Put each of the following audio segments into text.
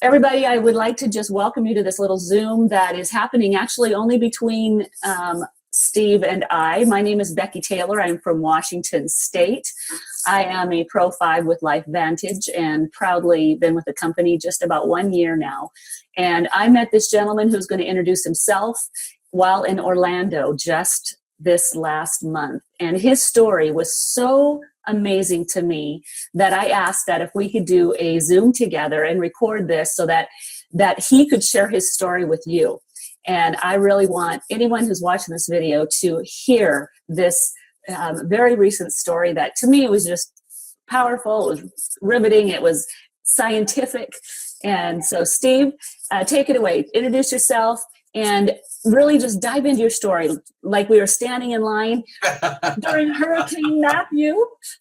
Everybody, I would like to just welcome you to this little Zoom that is happening actually only between Steve and I. My name is Becky Taylor. I'm from Washington State. I am a Pro 5 with Life Vantage and proudly been with the company just about 1 year now. And I met this gentleman who's going to introduce himself while in Orlando just this last month. And his story was so amazing to me that I asked that if we could do a Zoom together and record this so that he could share his story with you. And I really want anyone who's watching this video to hear this very recent story that to me was just powerful, it was riveting, it was scientific. And so Steve, take it away, introduce yourself and really just dive into your story. Like we were standing in line during Hurricane Matthew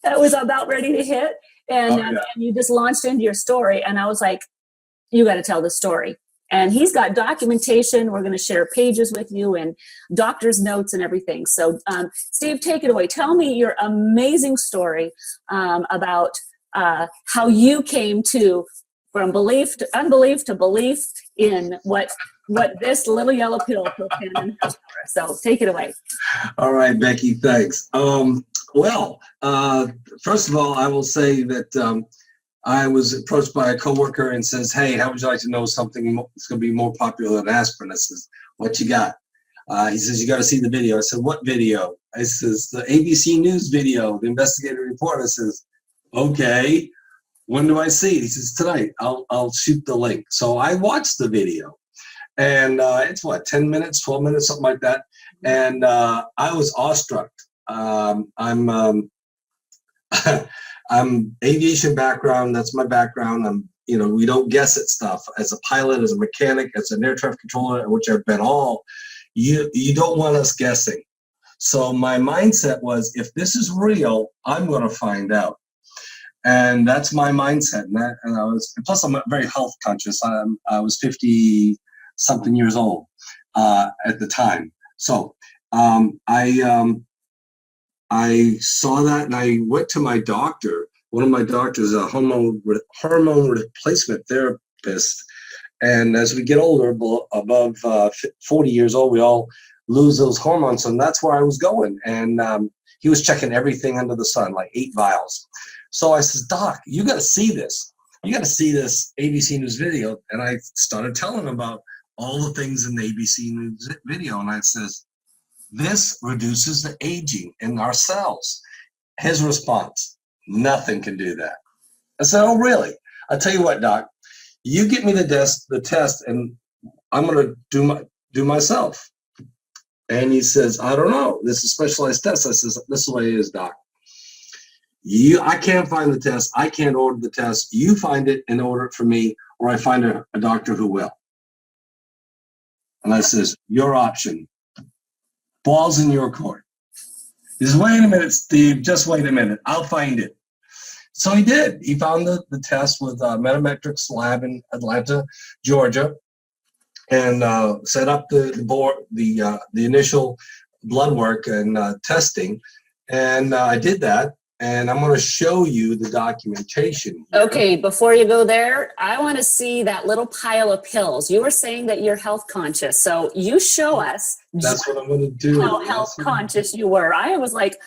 that was about ready to hit. And you just launched into your story. And I was like, you got to tell the story. And he's got documentation. We're going to share pages with you and doctor's notes and everything. So Steve, take it away. Tell me your amazing story about how you came to, from belief to unbelief to belief in what this little yellow pill Protandim has. So take it away. All right, Becky, thanks. First of all, I will say that I was approached by a coworker and says, hey, how would you like to know something that's going to be more popular than aspirin? I says, what you got? He says, you got to see the video. I said, what video? I says, the ABC News video, the investigative report. I says, okay, when do I see it? He says, tonight. I'll shoot the link. So I watched the video. And it's what, 10 minutes, 12 minutes, something like that. And I was awestruck. I'm aviation background. That's my background. We don't guess at stuff. As a pilot, as a mechanic, as an air traffic controller, which I've been all, you don't want us guessing. So my mindset was, if this is real, I'm going to find out. And that's my mindset. Plus I'm very health conscious. I was 50 something years old at the time. So I saw that and I went to my doctor. One of my doctors, a hormone replacement therapist. And as we get older, above 40 years old, we all lose those hormones. And that's where I was going. And he was checking everything under the sun, like 8 vials. So I says, Doc, you got to see this. You got to see this ABC News video. And I started telling him about all the things in the ABC News video. And I says, this reduces the aging in our cells. His response, nothing can do that. I said, oh, really? I'll tell you what, Doc, you get me the test and I'm going to do myself. And he says, I don't know. This is a specialized test. I says, this is the way it is, Doc. I can't find the test. I can't order the test. You find it and order it for me, or I find a doctor who will. And I says, your option. Ball's in your court. He says, wait a minute, Steve, just wait a minute. I'll find it. So he did. He found the test with Metametrics Lab in Atlanta, Georgia, and set up the initial blood work and testing. And I did that. And I'm going to show you the documentation here. Okay, before you go there, I want to see that little pile of pills. You were saying that you're health conscious, so you show us. That's what I'm going to do. How health conscious you were. I was like,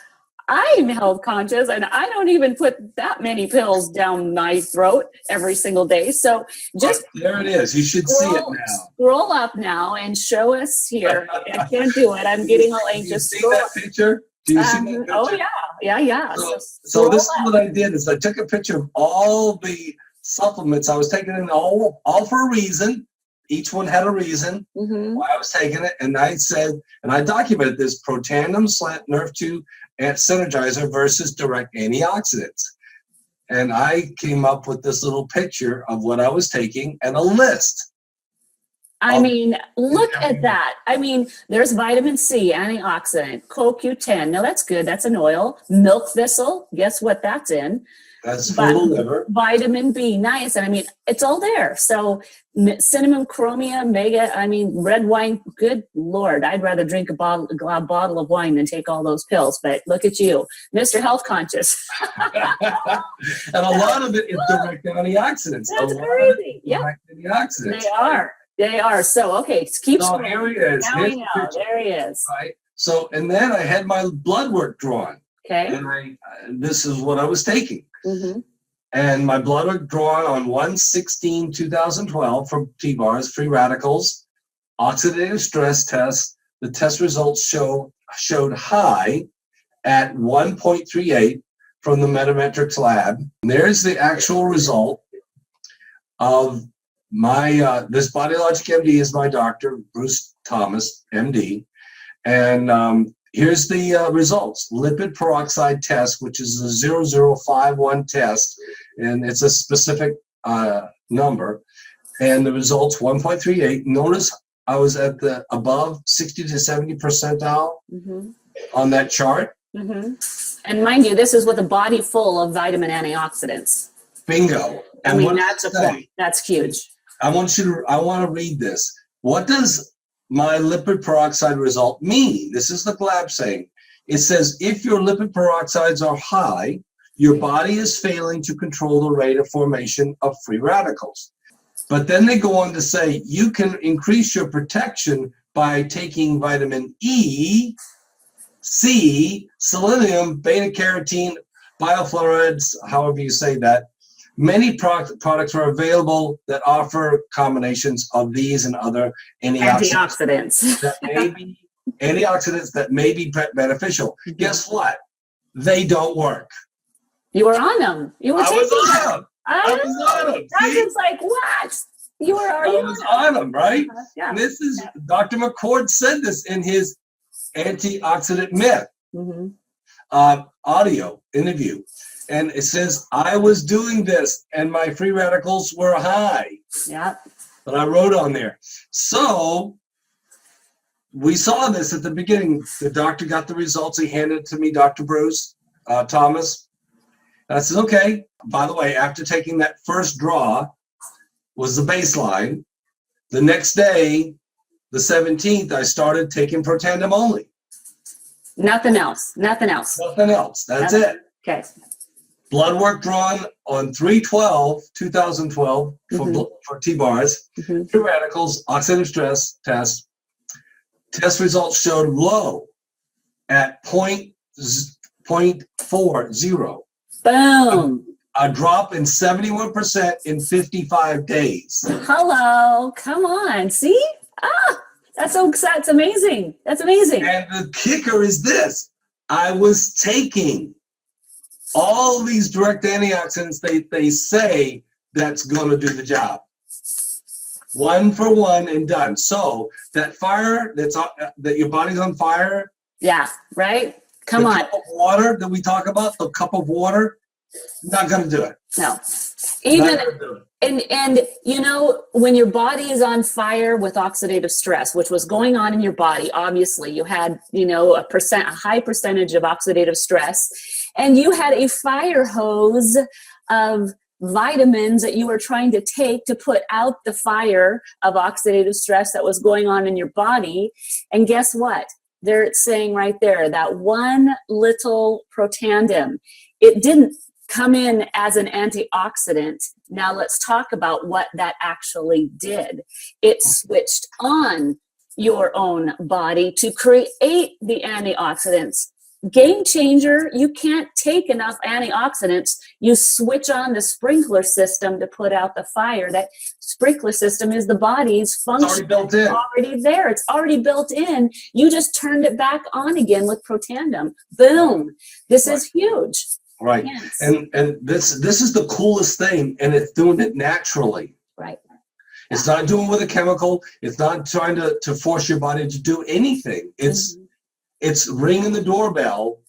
I'm health conscious, and I don't even put that many pills down my throat every single day. So just there it is. You should see it now. Scroll up now and show us here. I can't do it. I'm getting all anxious. You see that picture? Do you see that picture? Oh yeah. So this is what I did is I took a picture of all the supplements I was taking in, all for a reason. Each one had a reason why I was taking it, and I said, and I documented this: Protandim, Nrf2, and Synergizer versus direct antioxidants. And I came up with this little picture of what I was taking and a list. I mean, look at that. I mean, there's vitamin C, antioxidant, CoQ10. Now that's good. That's an oil. Milk thistle. Guess what that's in? That's for the liver. Vitamin B, niacin. I mean, it's all there. So cinnamon, chromia, mega. I mean, red wine. Good Lord, I'd rather drink a bottle of wine than take all those pills. But look at you, Mr. Health Conscious. And a lot of it is direct antioxidants. That's crazy. Yeah, antioxidants. They are. So okay, keep. So here he is. Now we know. There he is. Right. So and then I had my blood work drawn. Okay. And this is what I was taking. Mm-hmm. And my blood work drawn on 1/16/2012 from T-bars, free radicals, oxidative stress test. The test results showed high at 1.38 from the Metametrics lab. And there's the actual result of my, this Body Logic MD is my doctor, Bruce Thomas, MD. And here's the results. Lipid peroxide test, which is a 0051 test, and it's a specific number. And the results 1.38. Notice I was at the above 60 to 70 percentile on that chart. Mm-hmm. And mind you, this is with a body full of vitamin antioxidants. Bingo. I mean, that's a point. That's huge. I want to read this. What does my lipid peroxide result mean? This is the lab saying. It says if your lipid peroxides are high, your body is failing to control the rate of formation of free radicals. But then they go on to say you can increase your protection by taking vitamin E, C, selenium, beta-carotene, biofluorides, however you say that. Many products are available that offer combinations of these and other antioxidants that may be beneficial. Mm-hmm. Guess what? They don't work. You were on them. You were I was on them. I was on them. I was like, what? You were I was on them, right? Yeah. And this is Dr. McCord said this in his antioxidant myth audio interview. And it says, I was doing this and my free radicals were high. Yeah. But I wrote on there. So we saw this at the beginning. The doctor got the results. He handed it to me, Dr. Bruce Thomas. And I said, okay. By the way, after taking that first draw was the baseline. The next day, the 17th, I started taking Protandim only. Nothing else. Nothing else. Nothing else. That's it. Okay. Blood work drawn on 3/12/2012 for T-bars, free radicals, oxidative stress test. Test results showed low at 0.40. Boom. A drop in 71% in 55 days. Hello. Come on. See? That's amazing. That's amazing. And the kicker is this. I was taking all these direct antioxidants they say that's going to do the job. One for one and done. So that fire that your body's on fire. Yeah, right? Come on. The cup of water that we talk about, the cup of water, not going to do it. No. Even and you know, when your body is on fire with oxidative stress, which was going on in your body, obviously you had, you know, a high percentage of oxidative stress, and you had a fire hose of vitamins that you were trying to take to put out the fire of oxidative stress that was going on in your body. And guess what? They're saying right there that one little Protandim, it didn't come in as an antioxidant. Now let's talk about what that actually did. It switched on your own body to create the antioxidants. Game changer. You can't take enough antioxidants. You switch on the sprinkler system to put out the fire. That sprinkler system is the body's function. It's already built in. It's already there. It's already built in. You just turned it back on again with Protandim. Boom. This is huge. Right. Yes. And this is the coolest thing, and it's doing it naturally. Right. It's not doing with a chemical. It's not trying to force your body to do anything. It's ringing the doorbell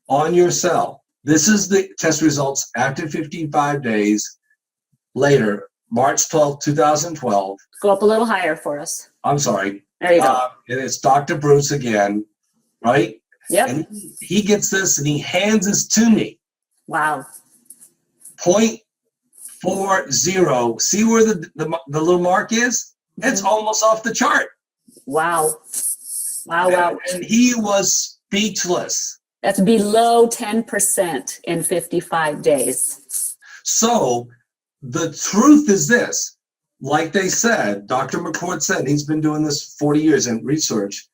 on your cell. This is the test results after 55 days later, March 12th, 2012. Go up a little higher for us. I'm sorry. There you go. And it's Dr. Bruce again, right? Yep. And he gets this and he hands this to me. Wow. 0.40. See where the little mark is? It's almost off the chart. Wow. Wow. And he was speechless. That's below 10% in 55 days. So the truth is this, like they said, Dr. McCord said, he's been doing this 40 years in research.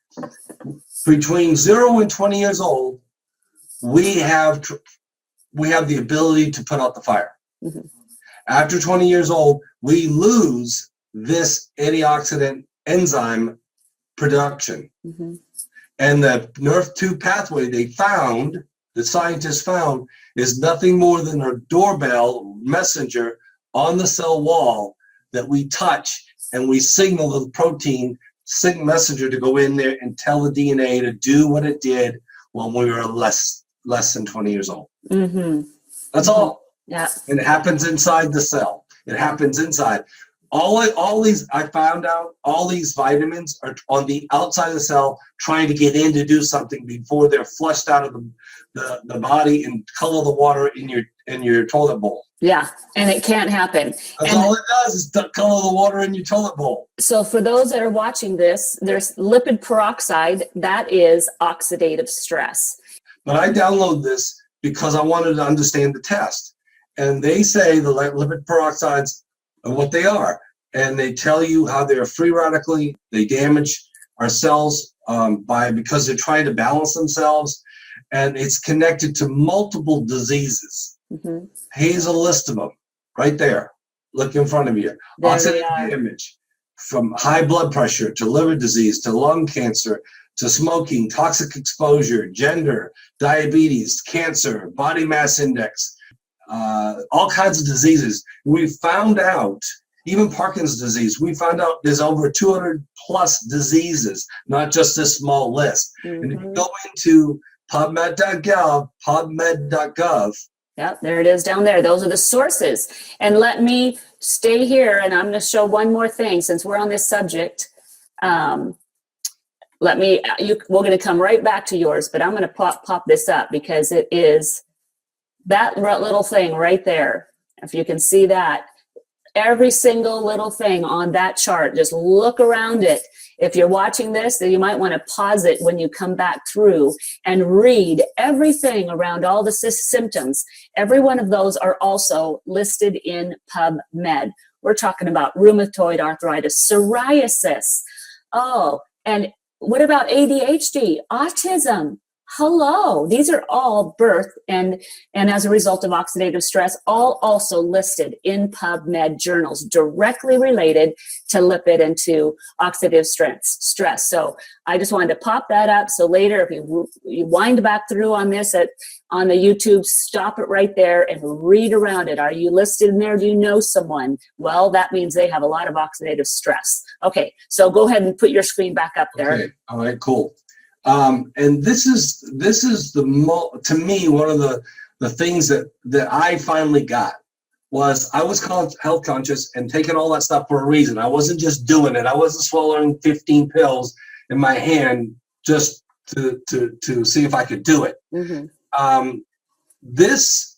Between 0 and 20 years old, we have the ability to put out the fire. Mm-hmm. After 20 years old, we lose this antioxidant enzyme production. Mm-hmm. And the Nrf2 pathway the scientists found, is nothing more than a doorbell messenger on the cell wall that we touch, and we signal the protein messenger to go in there and tell the DNA to do what it did when we were less than 20 years old. Mm-hmm. That's all. Yeah. And it happens inside the cell. It happens inside. All these, I found out, all these vitamins are on the outside of the cell trying to get in to do something before they're flushed out of the body and color the water in your toilet bowl. Yeah, and it can't happen. That's all it does is color the water in your toilet bowl. So for those that are watching this, there's lipid peroxide. That is oxidative stress. But I download this because I wanted to understand the test. And they say the lipid peroxides are what they are. And they tell you how they're free radically. They damage our cells because they're trying to balance themselves. And it's connected to multiple diseases. Mm-hmm. Here's a list of them right there. Look in front of you. Oxidative damage, from high blood pressure to liver disease to lung cancer to smoking, toxic exposure, gender, diabetes, cancer, body mass index, all kinds of diseases. We found out, even Parkinson's disease, we found out there's over 200 plus diseases, not just this small list. Mm-hmm. And if you go into PubMed.gov, Yep, there it is down there. Those are the sources. And let me stay here, and I'm going to show one more thing since we're on this subject. We're going to come right back to yours, but I'm going to pop this up because it is that little thing right there. If you can see that, every single little thing on that chart, just look around it. If you're watching this, then you might want to pause it when you come back through and read everything around all the symptoms. Every one of those are also listed in PubMed. We're talking about rheumatoid arthritis, psoriasis. Oh, and what about ADHD, autism? Hello, these are all birth and as a result of oxidative stress, all also listed in PubMed journals directly related to lipid and to oxidative stress. So I just wanted to pop that up. So later, if you wind back through on this on the YouTube, stop it right there and read around it. Are you listed in there? Do you know someone? Well, that means they have a lot of oxidative stress. Okay, so go ahead and put your screen back up there. Okay, all right, cool. And this is to me, one of the things that I finally got was I was health conscious and taking all that stuff for a reason. I wasn't just doing it. I wasn't swallowing 15 pills in my hand just to see if I could do it. Mm-hmm. This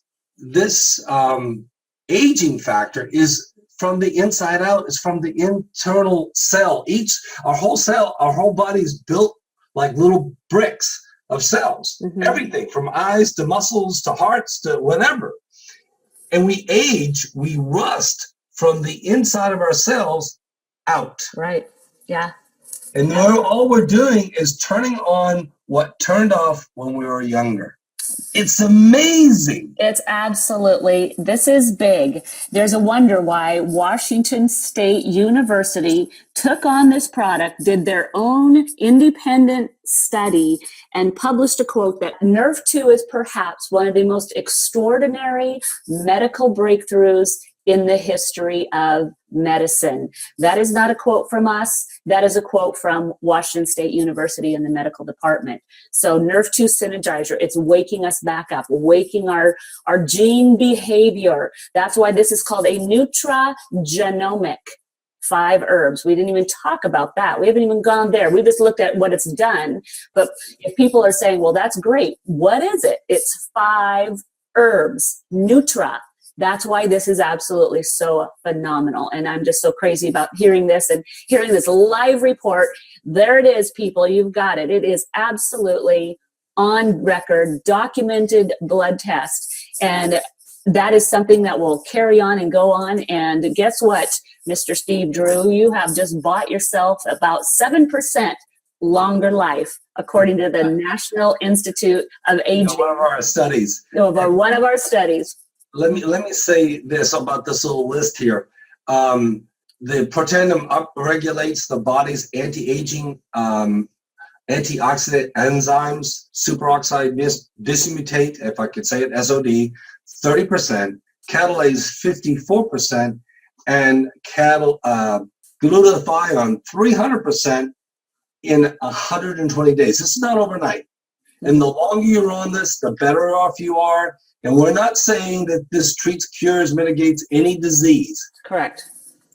aging factor is from the inside out. It's from the internal cell. Our whole body is built like little bricks of cells, mm-hmm. Everything from eyes to muscles to hearts to whatever. And we age, we rust from the inside of our cells out. Right, yeah. And all we're doing is turning on what turned off when we were younger. It's amazing. It's absolutely, this is big. There's a wonder why Washington State University took on this product, did their own independent study, and published a quote that Nrf2 is perhaps one of the most extraordinary medical breakthroughs in the history of medicine. That is not a quote from us. That is a quote from Washington State University in the medical department. So Nrf2 Synergizer, it's waking us back up, waking our gene behavior. That's why this is called a nutragenomic 5 herbs. We didn't even talk about that. We haven't even gone there. We just looked at what it's done. But if people are saying, well, that's great, what is it? It's 5 herbs, nutra. That's why this is absolutely so phenomenal. And I'm just so crazy about hearing this and hearing this live report. There it is, people. You've got it. It is absolutely on record, documented blood test. And that is something that will carry on and go on. And guess what, Mr. Steve Drew? You have just bought yourself about 7% longer life, according to the National Institute of Aging. One of our studies. One of our studies. Let me say this about this little list here. The Protandim upregulates the body's anti-aging antioxidant enzymes, superoxide dismutate, if I could say it, SOD, 30%, catalase 54%, and glutathione 300% in 120 days. This is not overnight. And the longer you're on this, the better off you are. And we're not saying that this treats, cures, mitigates any disease. Correct.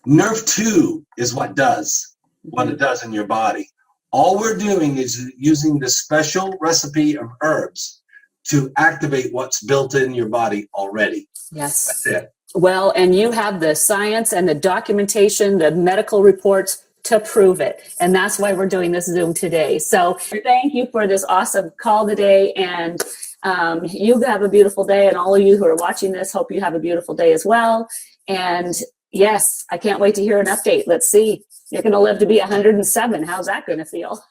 Nrf2 is what it does in your body. All we're doing is using the special recipe of herbs to activate what's built in your body already. Yes. That's it. Well, and you have the science and the documentation, the medical reports to prove it. And that's why we're doing this Zoom today. So thank you for this awesome call today. And you have a beautiful day. And all of you who are watching this, hope you have a beautiful day as well. And yes, I can't wait to hear an update. Let's see. You're going to live to be 107. How's that going to feel?